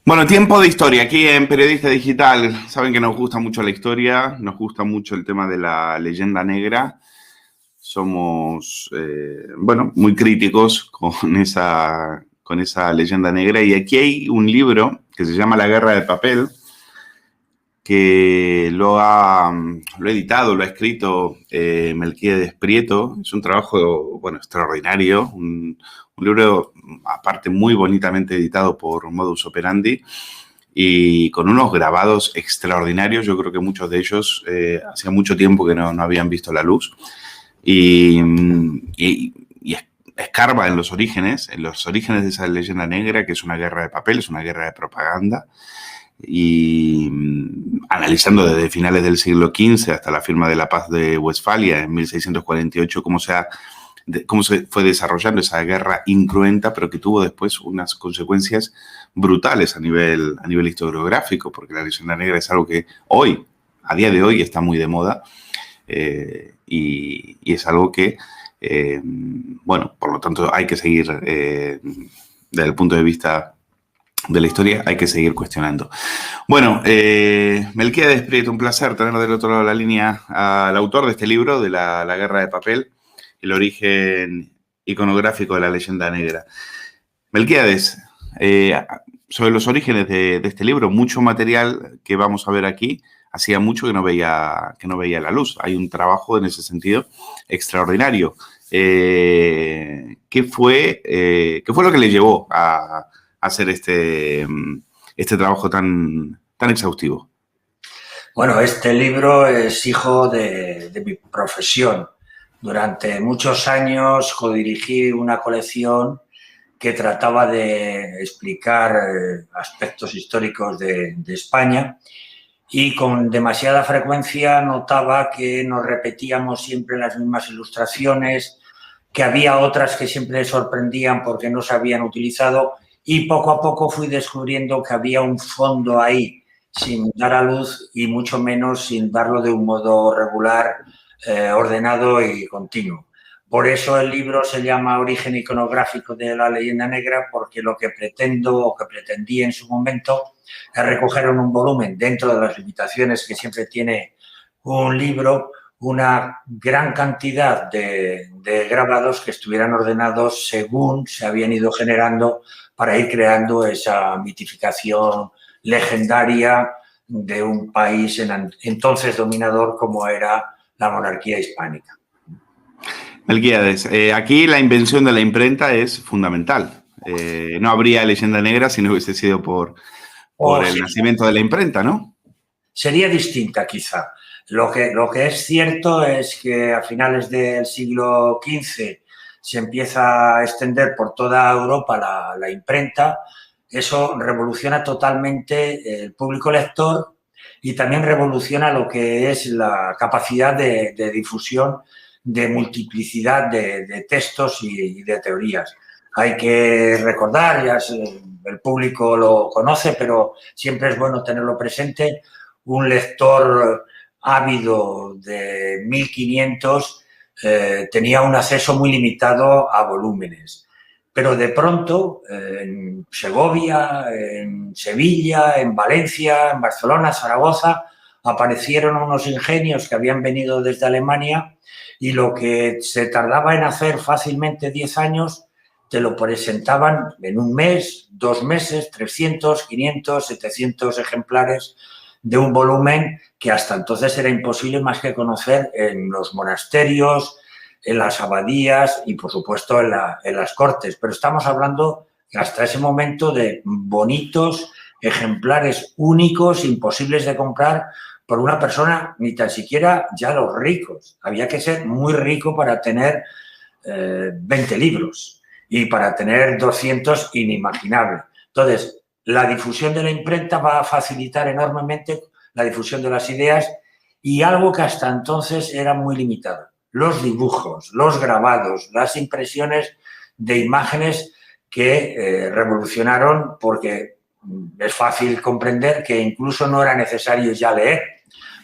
Bueno, tiempo de historia. Aquí en Periodista Digital saben que nos gusta mucho la historia, nos gusta mucho el tema de la leyenda negra. Somos, bueno, muy críticos con esa leyenda negra. Y aquí hay un libro que se llama La Guerra de Papel, que lo ha editado, lo ha escrito Melquíades Prieto. Es un trabajo, bueno, extraordinario, un libro, aparte, muy bonitamente editado por Modus Operandi y con unos grabados extraordinarios. Yo creo que muchos de ellos hacía mucho tiempo que no habían visto la luz. Y, y escarba en los orígenes de esa leyenda negra, que es una guerra de papel, es una guerra de propaganda, y analizando desde finales del siglo XV hasta la firma de la Paz de Westfalia en 1648, cómo se fue desarrollando esa guerra incruenta, pero que tuvo después unas consecuencias brutales a nivel historiográfico, porque la leyenda negra es algo que hoy, a día de hoy, está muy de moda, y es algo que, bueno, por lo tanto hay que seguir, desde el punto de vista de la historia, hay que seguir cuestionando. Bueno, Melquíades Prieto, un placer tener del otro lado de la línea al autor de este libro, de la Guerra de Papel, el origen iconográfico de la leyenda negra. Melquíades, sobre los orígenes de este libro, mucho material que vamos a ver aquí, hacía mucho que no veía la luz. Hay un trabajo en ese sentido extraordinario. ¿Qué fue lo que le llevó a hacer este trabajo tan exhaustivo? Bueno, este libro es hijo de mi profesión. Durante muchos años codirigí una colección que trataba de explicar aspectos históricos de España, y con demasiada frecuencia notaba que nos repetíamos siempre las mismas ilustraciones, que había otras que siempre sorprendían porque no se habían utilizado, y poco a poco fui descubriendo que había un fondo ahí sin dar a luz, y mucho menos sin darlo de un modo regular, ordenado y continuo. Por eso el libro se llama Origen iconográfico de la leyenda negra, porque lo que pretendo, o que pretendí en su momento, es recoger en un volumen, dentro de las limitaciones que siempre tiene un libro, una gran cantidad de grabados que estuvieran ordenados según se habían ido generando, para ir creando esa mitificación legendaria de un país entonces dominador como era la monarquía hispánica. Melquíades, aquí la invención de la imprenta es fundamental. No habría leyenda negra si no hubiese sido por el nacimiento de la imprenta, ¿no? Sería distinta, quizá. Lo que es cierto es que a finales del siglo XV se empieza a extender por toda Europa la imprenta. Eso revoluciona totalmente el público lector, y también revoluciona lo que es la capacidad de difusión de multiplicidad de textos y de teorías. Hay que recordar, ya el público lo conoce, pero siempre es bueno tenerlo presente: un lector ávido de 1500 tenía un acceso muy limitado a volúmenes. Pero de pronto, en Segovia, en Sevilla, en Valencia, en Barcelona, Zaragoza, aparecieron unos ingenios que habían venido desde Alemania, y lo que se tardaba en hacer fácilmente 10 años, te lo presentaban en un mes, 2 meses, 300, 500, 700 ejemplares de un volumen que hasta entonces era imposible más que conocer en los monasterios, en las abadías y, por supuesto, en las cortes. Pero estamos hablando hasta ese momento de bonitos ejemplares únicos, imposibles de comprar por una persona, ni tan siquiera ya los ricos. Había que ser muy rico para tener 20 libros, y para tener 200 inimaginable. Entonces, la difusión de la imprenta va a facilitar enormemente la difusión de las ideas, y algo que hasta entonces era muy limitado: los dibujos, los grabados, las impresiones de imágenes, que revolucionaron, porque es fácil comprender que incluso no era necesario ya leer.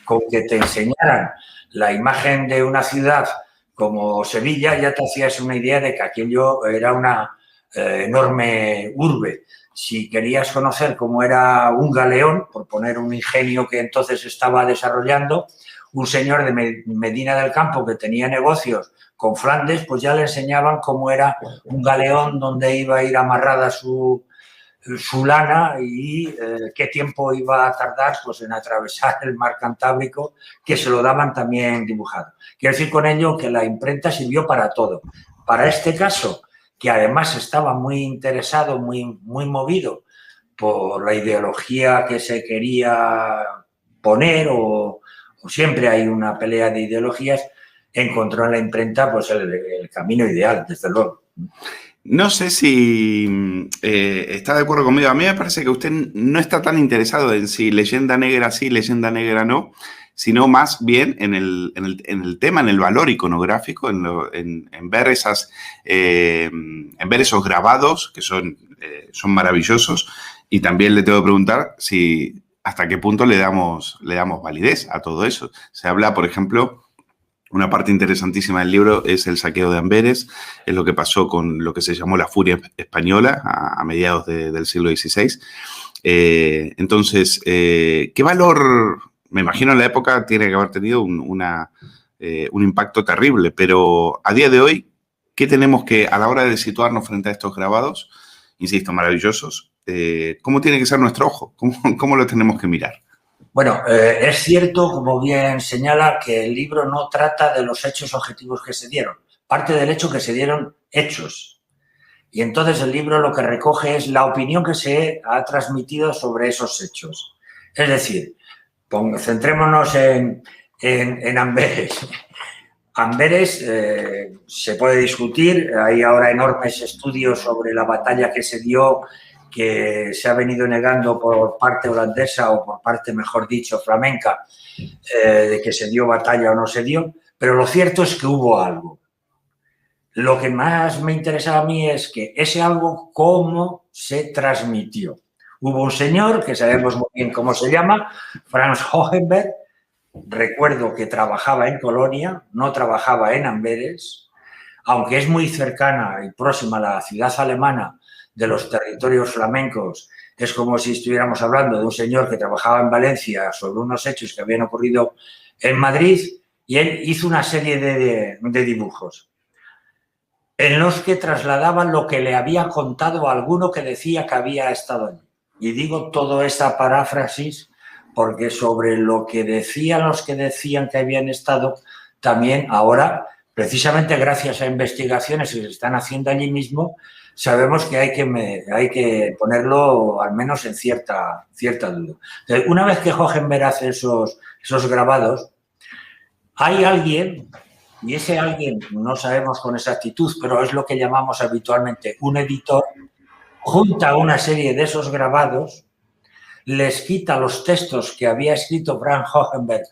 Con que te enseñaran la imagen de una ciudad como Sevilla, ya te hacías una idea de que aquello era una enorme urbe. si querías conocer cómo era un galeón, por poner un ingenio que entonces estaba desarrollando, un señor de Medina del Campo que tenía negocios con Flandes, pues ya le enseñaban cómo era un galeón donde iba a ir amarrada su lana y qué tiempo iba a tardar pues, en atravesar el mar Cantábrico, que se lo daban también dibujado. Quiero decir con ello que la imprenta sirvió para todo. Para este caso, que además estaba muy interesado, muy movido por la ideología que se quería poner, o siempre hay una pelea de ideologías, encontró en la imprenta pues, el camino ideal, desde luego. No sé si está de acuerdo conmigo. A mí me parece que usted no está tan interesado en si leyenda negra sí, leyenda negra no, sino más bien en el tema, en el valor iconográfico, en ver en ver esos grabados que son maravillosos. Y también le tengo que preguntar si hasta qué punto le damos validez a todo eso. Se habla, por ejemplo, una parte interesantísima del libro es el saqueo de Amberes, es lo que pasó con lo que se llamó la Furia Española a mediados del siglo XVI. Entonces, ¿qué valor, me imagino en la época, tiene que haber tenido un impacto terrible? Pero a día de hoy, ¿qué tenemos que, a la hora de situarnos frente a estos grabados, insisto, maravillosos, cómo tiene que ser nuestro ojo? ¿Cómo lo tenemos que mirar? Bueno, es cierto, como bien señala, que el libro no trata de los hechos objetivos que se dieron. Parte del hecho que se dieron hechos. Y entonces el libro lo que recoge es la opinión que se ha transmitido sobre esos hechos. Es decir, centrémonos en Amberes. Amberes se puede discutir, hay ahora enormes estudios sobre la batalla que se dio, que se ha venido negando por parte holandesa o por parte, mejor dicho, flamenca, de que se dio batalla o no se dio, pero lo cierto es que hubo algo. Lo que más me interesaba a mí es que ese algo, cómo se transmitió. Hubo un señor, que sabemos muy bien cómo se llama, Franz Hohenberg, recuerdo que trabajaba en Colonia, no trabajaba en Amberes, aunque es muy cercana y próxima a la ciudad alemana de los territorios flamencos, es como si estuviéramos hablando de un señor que trabajaba en Valencia sobre unos hechos que habían ocurrido en Madrid, y él hizo una serie de dibujos en los que trasladaban lo que le había contado a alguno que decía que había estado allí. Y digo toda esa paráfrasis porque sobre lo que decían los que decían que habían estado, también ahora, precisamente gracias a investigaciones que se están haciendo allí mismo, sabemos que hay que ponerlo al menos en cierta duda. Entonces, una vez que Hohenberg hace esos grabados, hay alguien, y ese alguien no sabemos con exactitud, pero es lo que llamamos habitualmente un editor, junta una serie de esos grabados, les quita los textos que había escrito Franz Hohenberg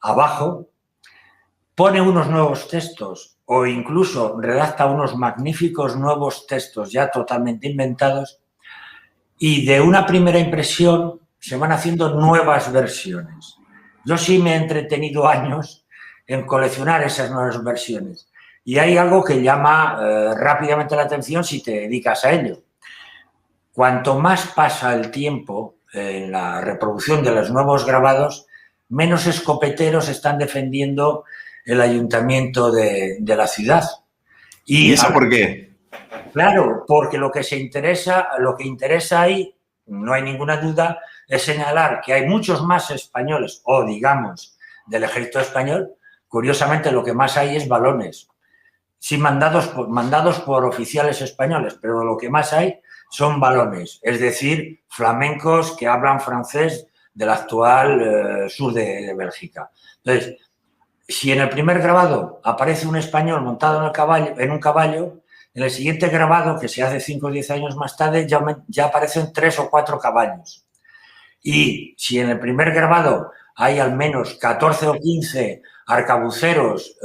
abajo, pone unos nuevos textos o incluso redacta unos magníficos nuevos textos ya totalmente inventados, y de una primera impresión se van haciendo nuevas versiones. Yo sí me he entretenido años en coleccionar esas nuevas versiones, y hay algo que llama rápidamente la atención si te dedicas a ello. Cuanto más pasa el tiempo en la reproducción de los nuevos grabados, menos escopeteros están defendiendo el ayuntamiento de la ciudad. ¿Y eso por qué? Claro, porque lo que interesa ahí, no hay ninguna duda, es señalar que hay muchos más españoles, o digamos, del ejército español. Curiosamente, lo que más hay es balones, sí, mandados por oficiales españoles, pero lo que más hay son balones, es decir, flamencos que hablan francés del actual sur de Bélgica. Entonces, si en el primer grabado aparece un español montado en un caballo, en el siguiente grabado, que se hace 5 o 10 años más tarde, ya aparecen 3 o 4 caballos. Y si en el primer grabado hay al menos 14 o 15 arcabuceros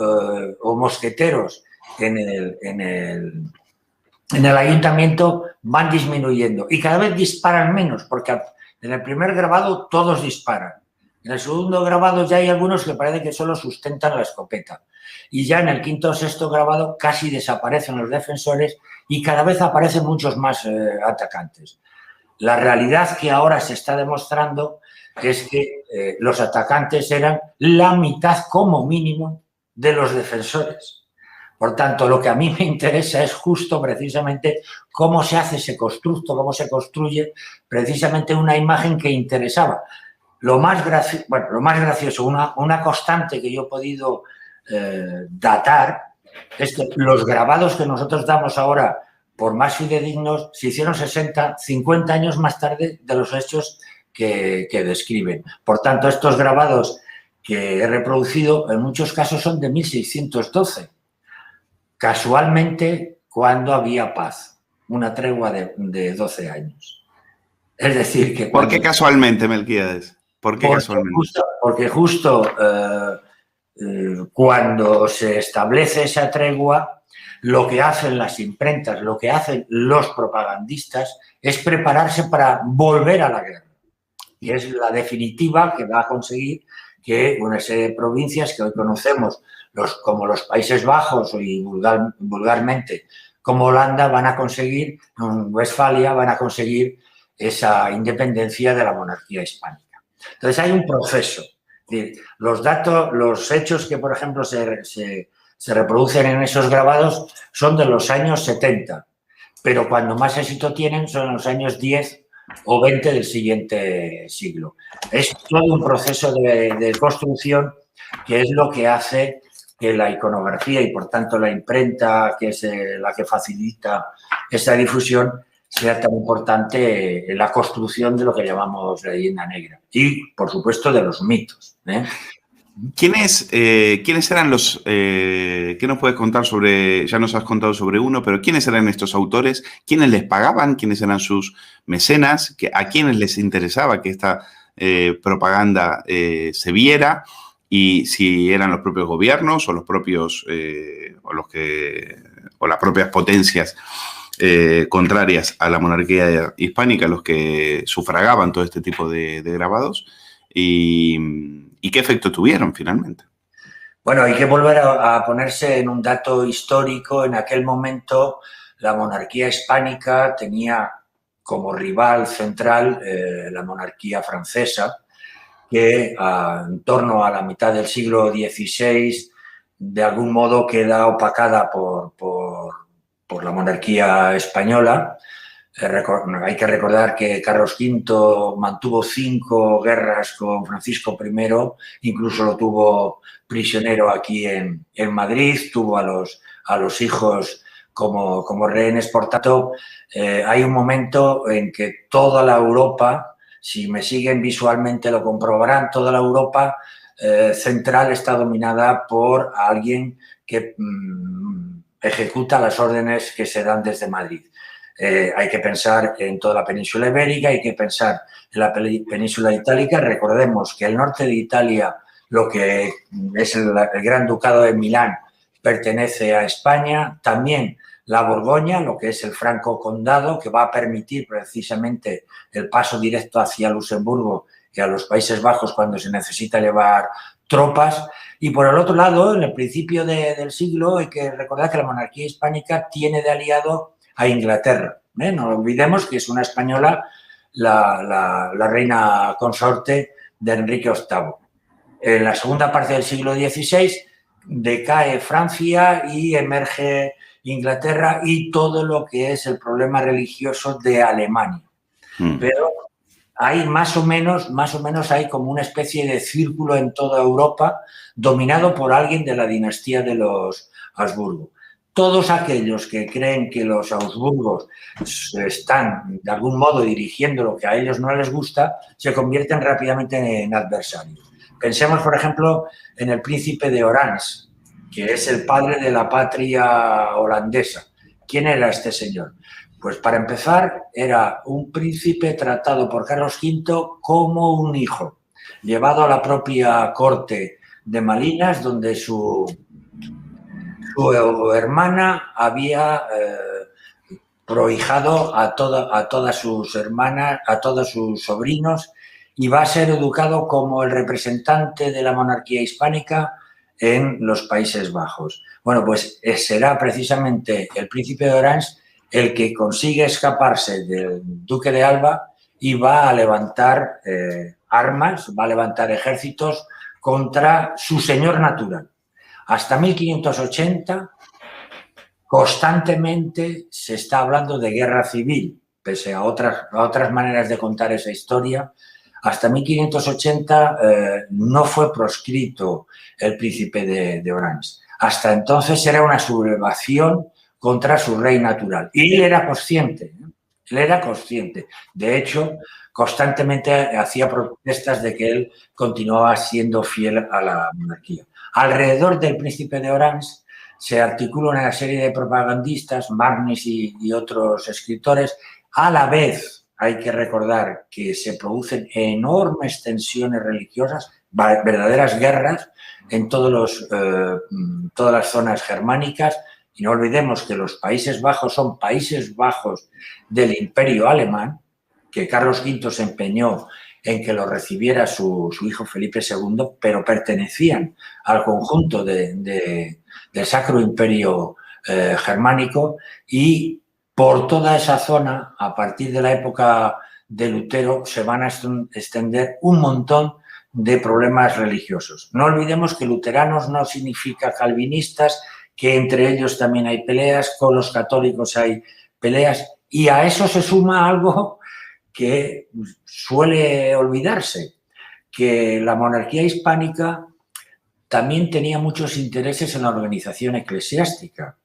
o mosqueteros en el ayuntamiento, van disminuyendo y cada vez disparan menos, porque en el primer grabado todos disparan. En el segundo grabado ya hay algunos que parece que solo sustentan la escopeta. Y ya en el quinto o sexto grabado casi desaparecen los defensores y cada vez aparecen muchos más atacantes. La realidad que ahora se está demostrando es que los atacantes eran la mitad como mínimo de los defensores. Por tanto, lo que a mí me interesa es justo precisamente cómo se hace ese constructo, cómo se construye precisamente una imagen que interesaba. Lo más gracioso, una constante que yo he podido datar es que los grabados que nosotros damos ahora por más fidedignos se hicieron 60, 50 años más tarde de los hechos que describen. Por tanto, estos grabados que he reproducido en muchos casos son de 1612, casualmente cuando había paz, una tregua de 12 años. Es decir, que... ¿Por qué casualmente, Melquíades? ¿Por qué casualmente? Porque justo cuando se establece esa tregua, lo que hacen las imprentas, lo que hacen los propagandistas es prepararse para volver a la guerra. Y es la definitiva que va a conseguir que una serie de provincias que hoy conocemos como los Países Bajos y vulgarmente como Holanda van a conseguir, en Westfalia van a conseguir esa independencia de la monarquía hispánica. Entonces hay un proceso. Es decir, los hechos que, por ejemplo, se reproducen en esos grabados son de los años 70, pero cuando más éxito tienen son los años 10 o 20 del siguiente siglo. Es todo un proceso de construcción que es lo que hace que la iconografía y, por tanto, la imprenta, que es la que facilita esa difusión, sea tan importante en la construcción de lo que llamamos leyenda negra. Y, por supuesto, de los mitos. ¿Quiénes eran los... ¿qué nos puedes contar sobre... Ya nos has contado sobre uno, pero ¿quiénes eran estos autores? ¿Quiénes les pagaban? ¿Quiénes eran sus mecenas? ¿A quiénes les interesaba que esta propaganda se viera? Y si eran los propios gobiernos o los propios... o las propias potencias contrarias a la monarquía hispánica los que sufragaban todo este tipo de grabados. ¿Y qué efecto tuvieron finalmente? Bueno, hay que volver a ponerse en un dato histórico. En aquel momento la monarquía hispánica tenía como rival central la monarquía francesa, que en torno a la mitad del siglo XVI de algún modo queda opacada por la monarquía española. Hay que recordar que Carlos V mantuvo 5 guerras con Francisco I, incluso lo tuvo prisionero aquí en Madrid, tuvo a los hijos como rehenes. Por tanto, hay un momento en que toda la Europa, si me siguen visualmente lo comprobarán, toda la Europa central está dominada por alguien que ejecuta las órdenes que se dan desde Madrid. Hay que pensar en toda la península ibérica, hay que pensar en la península itálica. Recordemos que el norte de Italia, lo que es el Gran Ducado de Milán, pertenece a España. También la Borgoña, lo que es el Franco Condado, que va a permitir precisamente el paso directo hacia Luxemburgo y a los Países Bajos cuando se necesita llevar tropas. Y por el otro lado, en el principio del siglo, hay que recordar que la monarquía hispánica tiene de aliado a Inglaterra. No olvidemos que es una española la reina consorte de Enrique VIII. En la segunda parte del siglo XVI decae Francia y emerge Inglaterra y todo lo que es el problema religioso de Alemania. Pero hay más o menos hay como una especie de círculo en toda Europa dominado por alguien de la dinastía de los Habsburgo. Todos aquellos que creen que los Habsburgos están de algún modo dirigiendo lo que a ellos no les gusta, se convierten rápidamente en adversarios. Pensemos, por ejemplo, en el príncipe de Orange, que es el padre de la patria holandesa. ¿Quién era este señor? Pues para empezar, era un príncipe tratado por Carlos V como un hijo, llevado a la propia corte de Malinas, donde su hermana había prohijado a todas sus hermanas, a todos sus sobrinos, y va a ser educado como el representante de la monarquía hispánica en los Países Bajos. Bueno, pues será precisamente el príncipe de Orange el que consigue escaparse del duque de Alba y va a levantar armas, va a levantar ejércitos contra su señor natural. Hasta 1580 constantemente se está hablando de guerra civil, pese a otras maneras de contar esa historia. Hasta 1580 no fue proscrito el príncipe de Orange. Hasta entonces era una sublevación contra su rey natural. Y él era consciente, ¿no? Él era consciente. De hecho, constantemente hacía protestas de que él continuaba siendo fiel a la monarquía. Alrededor del príncipe de Orange se articula una serie de propagandistas, Magnis y otros escritores. A la vez, hay que recordar que se producen enormes tensiones religiosas, verdaderas guerras en todas las zonas germánicas. Y no olvidemos que los Países Bajos son Países Bajos del Imperio Alemán, que Carlos V se empeñó en que lo recibiera su hijo Felipe II, pero pertenecían al conjunto del Sacro Imperio Germánico, y por toda esa zona, a partir de la época de Lutero, se van a extender un montón de problemas religiosos. No olvidemos que luteranos no significa calvinistas, que entre ellos también hay peleas, con los católicos hay peleas, y a eso se suma algo que suele olvidarse, que la monarquía hispánica también tenía muchos intereses en la organización eclesiástica,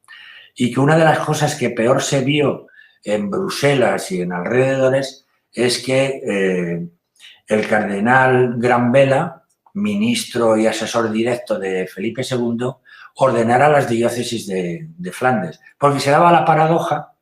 y que una de las cosas que peor se vio en Bruselas y en alrededores es que el cardenal Granvela, ministro y asesor directo de Felipe II, ordenara las diócesis de Flandes, porque se daba la paradoja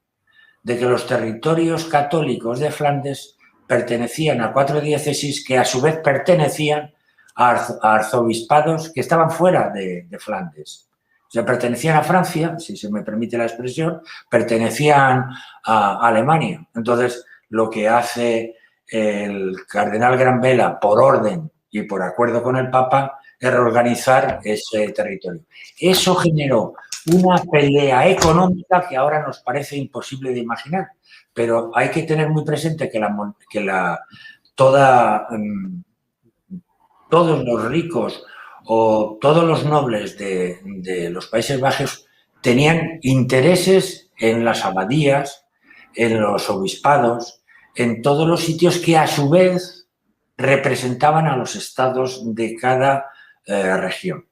de que los territorios católicos de Flandes pertenecían a 4 diócesis que a su vez pertenecían a arzobispados que estaban fuera de Flandes. O sea, pertenecían a Francia, si se me permite la expresión, pertenecían a Alemania. Entonces, lo que hace el cardenal Granvela, por orden y por acuerdo con el Papa, es reorganizar ese territorio. Eso generó una pelea económica que ahora nos parece imposible de imaginar, pero hay que tener muy presente que todos los ricos o todos los nobles de los Países Bajos tenían intereses en las abadías, en los obispados, en todos los sitios que a su vez representaban a los estados de cada región.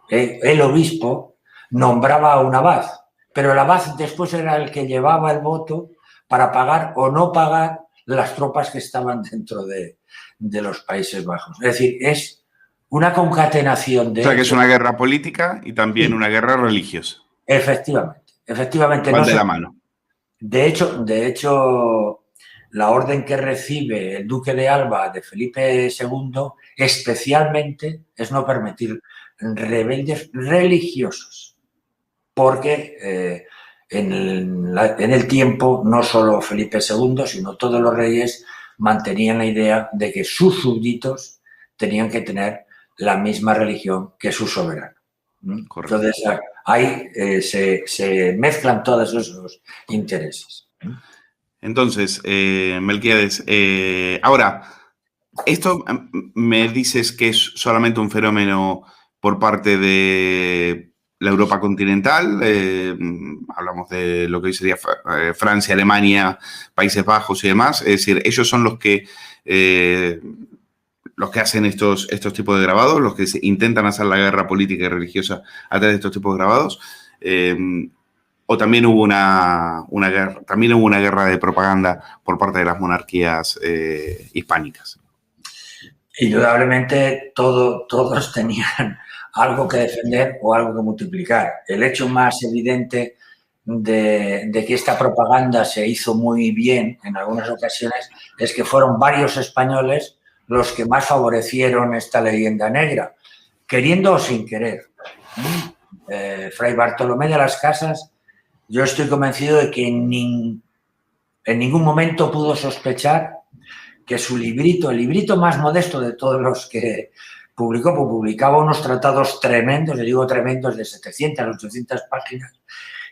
El obispo nombraba a un abad, pero el abad después era el que llevaba el voto para pagar o no pagar las tropas que estaban dentro de los Países Bajos. Es decir, es una concatenación de... O sea, que es una guerra política y también una guerra religiosa. Efectivamente. Van de la mano. De hecho, la orden que recibe el duque de Alba de Felipe II especialmente es no permitir rebeldes religiosos, porque en el tiempo no solo Felipe II, sino todos los reyes mantenían la idea de que sus súbditos tenían que tener la misma religión que su soberano. Correcto. Entonces, ahí se mezclan todos esos intereses. Entonces, Melquíades, ahora, esto me dices que es solamente un fenómeno por parte de la Europa continental, hablamos de lo que hoy sería Francia, Alemania, Países Bajos y demás, es decir, ellos son los que hacen estos tipos de grabados, los que intentan hacer la guerra política y religiosa a través de estos tipos de grabados, o también hubo una guerra de propaganda por parte de las monarquías hispánicas. Indudablemente todos tenían algo que defender o algo que multiplicar. El hecho más evidente de que esta propaganda se hizo muy bien en algunas ocasiones es que fueron varios españoles los que más favorecieron esta leyenda negra, queriendo o sin querer. Fray Bartolomé de las Casas, yo estoy convencido de que en ningún momento pudo sospechar que su librito, el librito más modesto de todos los que publicó, pues publicaba unos tratados tremendos, le digo tremendos, de 700 a 800 páginas,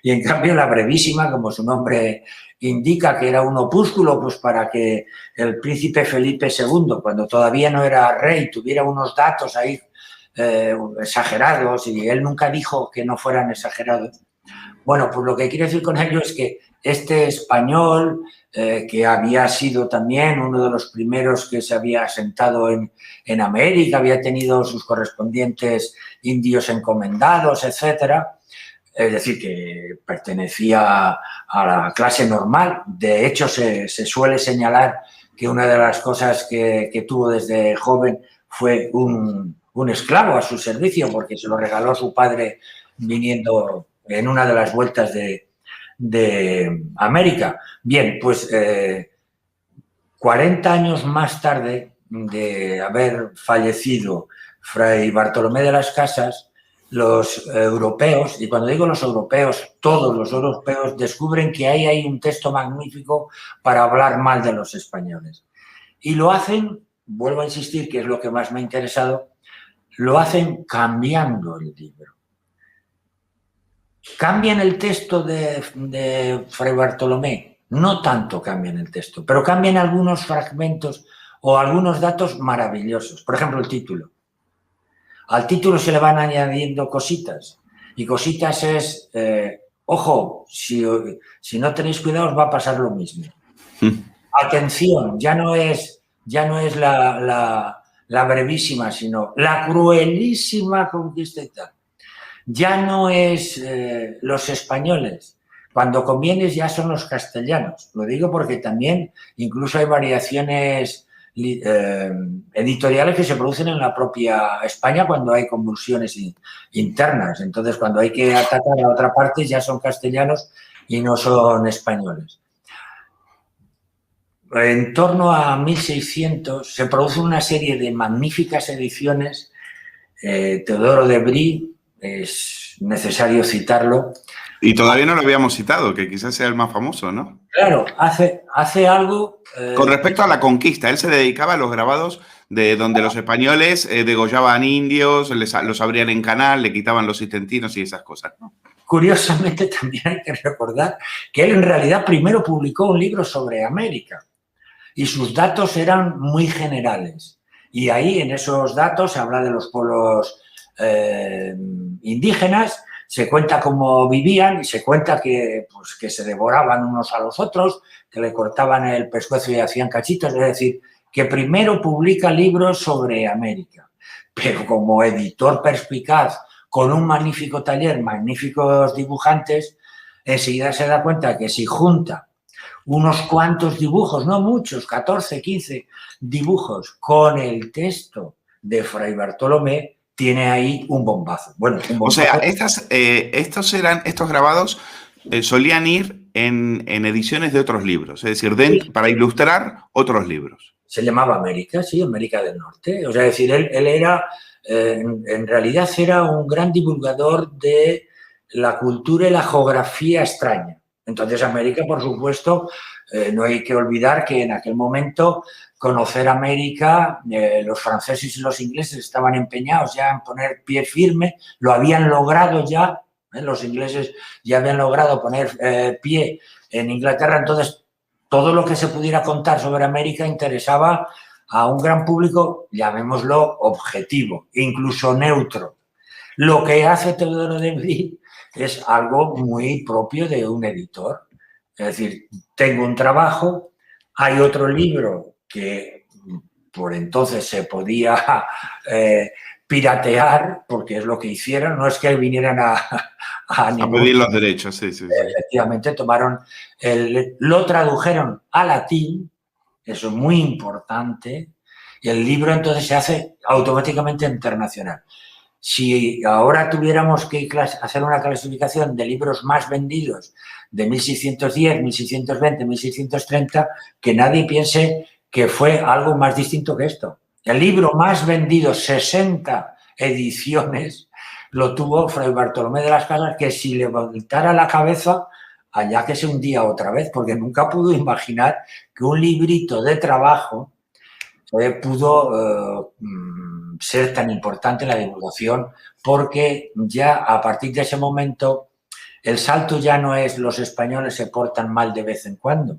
Y en cambio la brevísima, como su nombre indica, que era un opúsculo, pues para que el príncipe Felipe II, cuando todavía no era rey, tuviera unos datos ahí exagerados, y él nunca dijo que no fueran exagerados. Bueno, pues lo que quiero decir con ello es que este español, que había sido también uno de los primeros que se había asentado en América, había tenido sus correspondientes indios encomendados, etcétera, es decir, que pertenecía a la clase normal. De hecho, se suele señalar que una de las cosas que tuvo desde joven fue un esclavo a su servicio, porque se lo regaló su padre viniendo en una de las vueltas de América. Bien, pues 40 años más tarde de haber fallecido Fray Bartolomé de las Casas, los europeos, y cuando digo los europeos, todos los europeos, descubren que ahí hay un texto magnífico para hablar mal de los españoles. Y lo hacen, vuelvo a insistir, que es lo que más me ha interesado, lo hacen cambiando el libro. ¿Cambian el texto de Fray Bartolomé? No tanto cambian el texto, pero cambian algunos fragmentos o algunos datos maravillosos. Por ejemplo, el título. Al título se le van añadiendo cositas. Y cositas es, ojo, si no tenéis cuidado os va a pasar lo mismo. Atención, ya no es la brevísima, sino la cruelísima conquista y tal. Ya no es los españoles. Cuando conviene ya son los castellanos. Lo digo porque también incluso hay variaciones editoriales que se producen en la propia España cuando hay convulsiones internas. Entonces, cuando hay que atacar a otra parte ya son castellanos y no son españoles. En torno a 1600 se produce una serie de magníficas ediciones. Teodoro de Bry, es necesario citarlo. Y todavía no lo habíamos citado, que quizás sea el más famoso, ¿no? Claro, hace algo... Con respecto a la conquista, él se dedicaba a los grabados de donde los españoles degollaban indios, los abrían en canal, le quitaban los intestinos y esas cosas, ¿no? Curiosamente, también hay que recordar que él en realidad primero publicó un libro sobre América y sus datos eran muy generales. Y ahí, en esos datos, se habla de los pueblos indígenas, se cuenta cómo vivían y se cuenta que se devoraban unos a los otros, que le cortaban el pescuezo y hacían cachitos. Es decir, que primero publica libros sobre América, pero como editor perspicaz, con un magnífico taller, magníficos dibujantes, enseguida se da cuenta que si junta unos cuantos dibujos, no muchos, 14, 15 dibujos, con el texto de Fray Bartolomé, tiene ahí un bombazo. Bueno, un bombazo. O sea, estos grabados solían ir en ediciones de otros libros, es decir, para ilustrar otros libros. Se llamaba América, sí, América del Norte. O sea, es decir, él era, en realidad era un gran divulgador de la cultura y la geografía extraña. Entonces, América, por supuesto, no hay que olvidar que en aquel momento conocer América, los franceses y los ingleses estaban empeñados ya en poner pie firme, lo habían logrado ya, los ingleses ya habían logrado poner pie en Inglaterra. Entonces, todo lo que se pudiera contar sobre América interesaba a un gran público, llamémoslo objetivo, incluso neutro. Lo que hace Teodoro de Bry es algo muy propio de un editor. Es decir, tengo un trabajo, hay otro libro que por entonces se podía piratear, porque es lo que hicieron, no es que vinieran a pedir los derechos, sí. Efectivamente, lo tradujeron a latín, eso es muy importante, y el libro entonces se hace automáticamente internacional. Si ahora tuviéramos que hacer una clasificación de libros más vendidos de 1610, 1620, 1630, que nadie piense que fue algo más distinto que esto. El libro más vendido, 60 ediciones, lo tuvo Fray Bartolomé de las Casas, que si le voltara la cabeza, allá que se hundía otra vez, porque nunca pudo imaginar que un librito de trabajo pudo ser tan importante en la divulgación, porque ya a partir de ese momento El salto ya no es los españoles se portan mal de vez en cuando.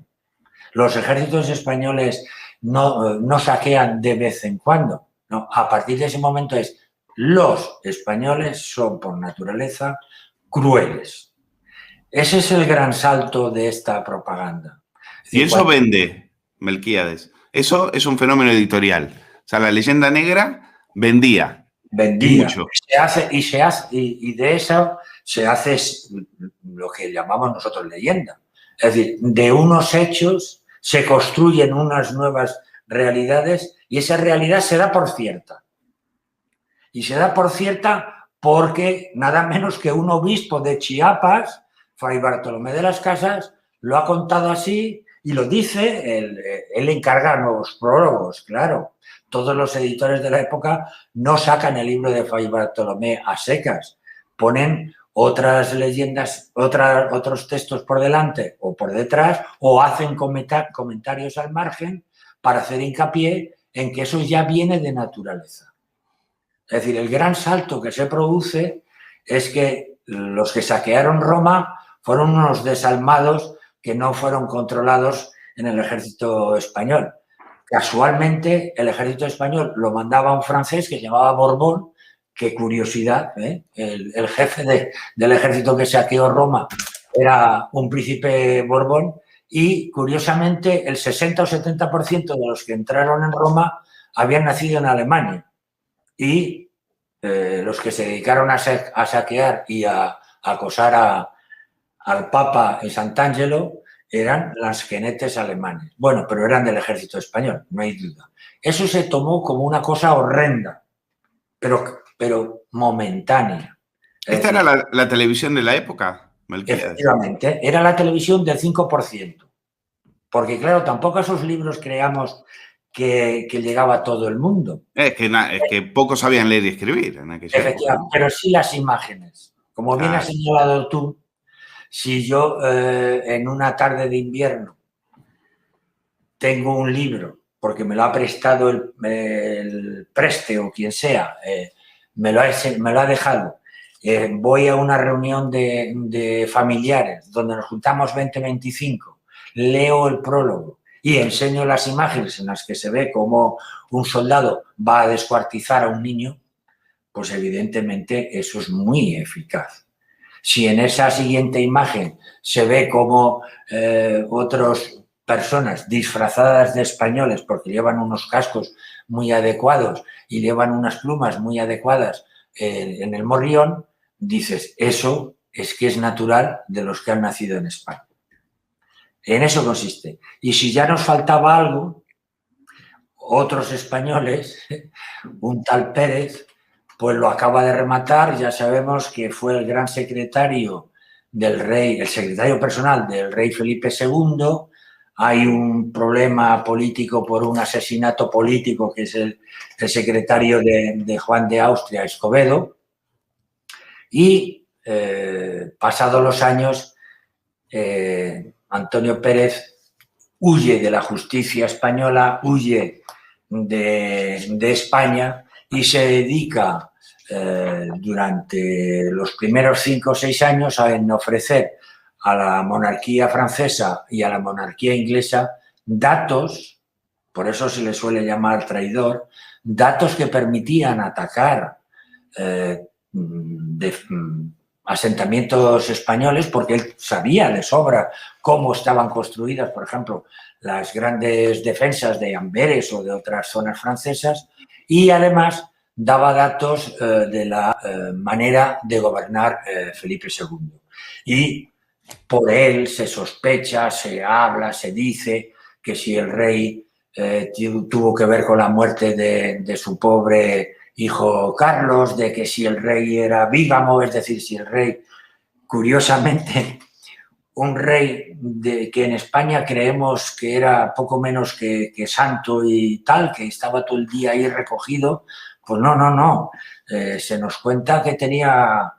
Los ejércitos españoles no saquean de vez en cuando. No, a partir de ese momento es los españoles son por naturaleza crueles. Ese es el gran salto de esta propaganda. Y eso vende, Melquíades. Eso es un fenómeno editorial. O sea, la leyenda negra vendía. Mucho. Y de eso se hace lo que llamamos nosotros leyenda. Es decir, de unos hechos se construyen unas nuevas realidades y esa realidad se da por cierta. Y se da por cierta porque nada menos que un obispo de Chiapas, Fray Bartolomé de las Casas, lo ha contado así y lo dice, él encarga nuevos prólogos, claro. Todos los editores de la época no sacan el libro de Fray Bartolomé a secas, ponen otras leyendas, otros textos por delante o por detrás, o hacen comentarios al margen para hacer hincapié en que eso ya viene de naturaleza. Es decir, el gran salto que se produce es que los que saquearon Roma fueron unos desalmados que no fueron controlados en el ejército español. Casualmente, el ejército español lo mandaba un francés que se llamaba Borbón. Qué curiosidad, ¿eh? El jefe del ejército que saqueó Roma era un príncipe Borbón y, curiosamente, el 60 o 70% de los que entraron en Roma habían nacido en Alemania y los que se dedicaron a saquear y a acosar al Papa en Sant'Angelo eran lansquenetes alemanes. Bueno, pero eran del ejército español, no hay duda. Eso se tomó como una cosa horrenda, pero momentánea. ¿Esta era la televisión de la época, Melquíades? Efectivamente, era la televisión del 5%. Porque, claro, tampoco esos libros creamos que llegaba a todo el mundo. Es que pocos sabían leer y escribir en aquella época, ¿no? Pero sí las imágenes. Como bien has señalado tú, si yo en una tarde de invierno tengo un libro, porque me lo ha prestado el preste o quien sea, me lo ha dejado, voy a una reunión de familiares donde nos juntamos 20-25, leo el prólogo y enseño las imágenes en las que se ve cómo un soldado va a descuartizar a un niño, pues evidentemente eso es muy eficaz. Si en esa siguiente imagen se ve como otras personas disfrazadas de españoles porque llevan unos cascos muy adecuados y llevan unas plumas muy adecuadas en el morrión, dices, eso es que es natural de los que han nacido en España. En eso consiste. Y si ya nos faltaba algo, otros españoles, un tal Pérez, pues lo acaba de rematar. Ya sabemos que fue el gran secretario del rey, el secretario personal del rey Felipe II. Hay un problema político por un asesinato político que es el secretario de Juan de Austria, Escobedo. Y pasados los años, Antonio Pérez huye de la justicia española, huye de España y se dedica durante los primeros 5 o 6 años a ofrecer a la monarquía francesa y a la monarquía inglesa datos, por eso se le suele llamar traidor, datos que permitían atacar asentamientos españoles, porque él sabía de sobra cómo estaban construidas, por ejemplo, las grandes defensas de Amberes o de otras zonas francesas, y además daba datos de la manera de gobernar Felipe II. Y por él se sospecha, se habla, se dice que si el rey tuvo que ver con la muerte de su pobre hijo Carlos, de que si el rey era bígamo, es decir, si el rey, curiosamente, un rey que en España creemos que era poco menos que santo y tal, que estaba todo el día ahí recogido, pues no. Se nos cuenta que tenía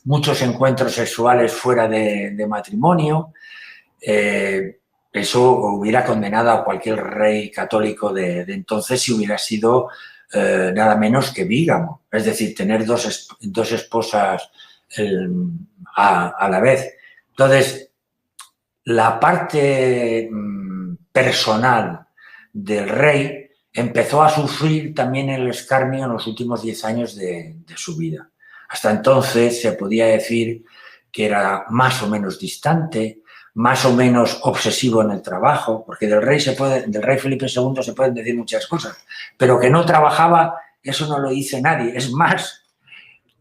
muchos encuentros sexuales fuera de matrimonio. Eso hubiera condenado a cualquier rey católico de entonces si hubiera sido nada menos que bígamo. Es decir, tener dos esposas a la vez. Entonces, la parte personal del rey empezó a sufrir también el escarnio en los últimos 10 años de su vida. Hasta entonces se podía decir que era más o menos distante, más o menos obsesivo en el trabajo, porque del rey Felipe II se pueden decir muchas cosas, pero que no trabajaba, eso no lo dice nadie. Es más,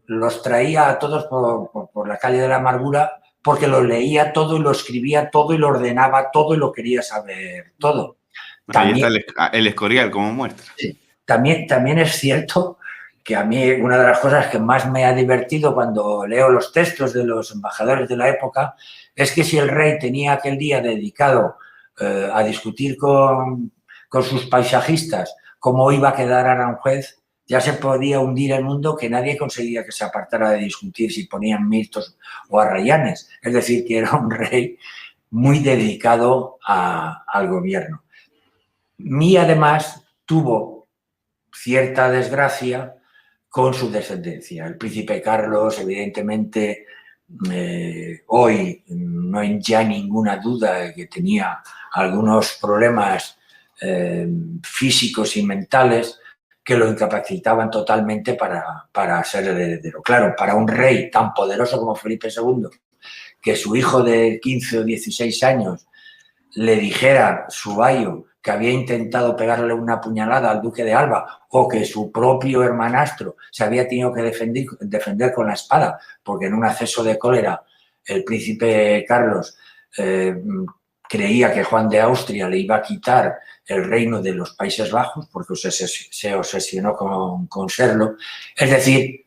los traía a todos por la calle de la amargura porque lo leía todo y lo escribía todo y lo ordenaba todo y lo quería saber todo. También, ahí está el Escorial como muestra. Sí, también es cierto que a mí una de las cosas que más me ha divertido cuando leo los textos de los embajadores de la época es que si el rey tenía aquel día dedicado a discutir con sus paisajistas cómo iba a quedar Aranjuez, ya se podía hundir el mundo, que nadie conseguía que se apartara de discutir si ponían mirtos o arrayanes. Es decir, que era un rey muy dedicado al gobierno. Y además tuvo cierta desgracia con su descendencia. El príncipe Carlos, evidentemente, hoy no hay ya ninguna duda de que tenía algunos problemas físicos y mentales que lo incapacitaban totalmente para ser heredero. Claro, para un rey tan poderoso como Felipe II, que su hijo de 15 o 16 años le dijera su ayo que había intentado pegarle una puñalada al duque de Alba o que su propio hermanastro se había tenido que defender con la espada porque en un acceso de cólera el príncipe Carlos creía que Juan de Austria le iba a quitar el reino de los Países Bajos porque se obsesionó con serlo. Es decir,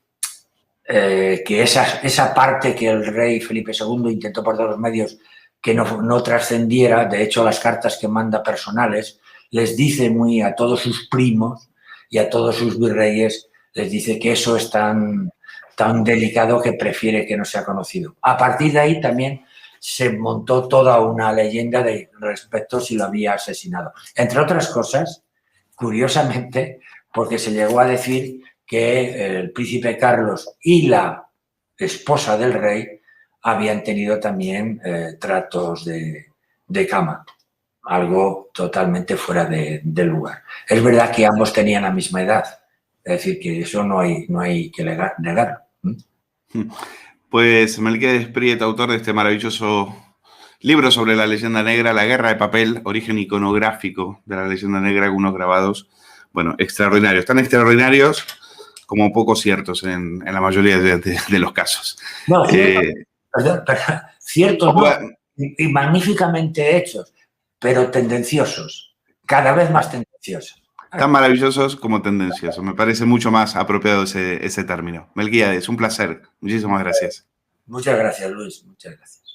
que esa parte que el rey Felipe II intentó por todos los medios que no trascendiera, de hecho las cartas que manda personales les dice muy a todos sus primos y a todos sus virreyes, les dice que eso es tan delicado que prefiere que no sea conocido. A partir de ahí también se montó toda una leyenda de respecto si lo había asesinado. Entre otras cosas, curiosamente, porque se llegó a decir que el príncipe Carlos y la esposa del rey habían tenido también tratos de cama, algo totalmente fuera de lugar. Es verdad que ambos tenían la misma edad, es decir, que eso no hay que negar. Pues Melquiades Prieto, autor de este maravilloso libro sobre la leyenda negra, La Guerra de Papel, origen iconográfico de la leyenda negra, algunos grabados, bueno, extraordinarios, tan extraordinarios como poco ciertos en la mayoría de los casos. No, ciertos no, y magníficamente hechos, pero tendenciosos, cada vez más tendenciosos. Tan maravillosos como tendenciosos. Me parece mucho más apropiado ese término. Melquiades, un placer. Muchísimas gracias. Muchas gracias, Luis. Muchas gracias.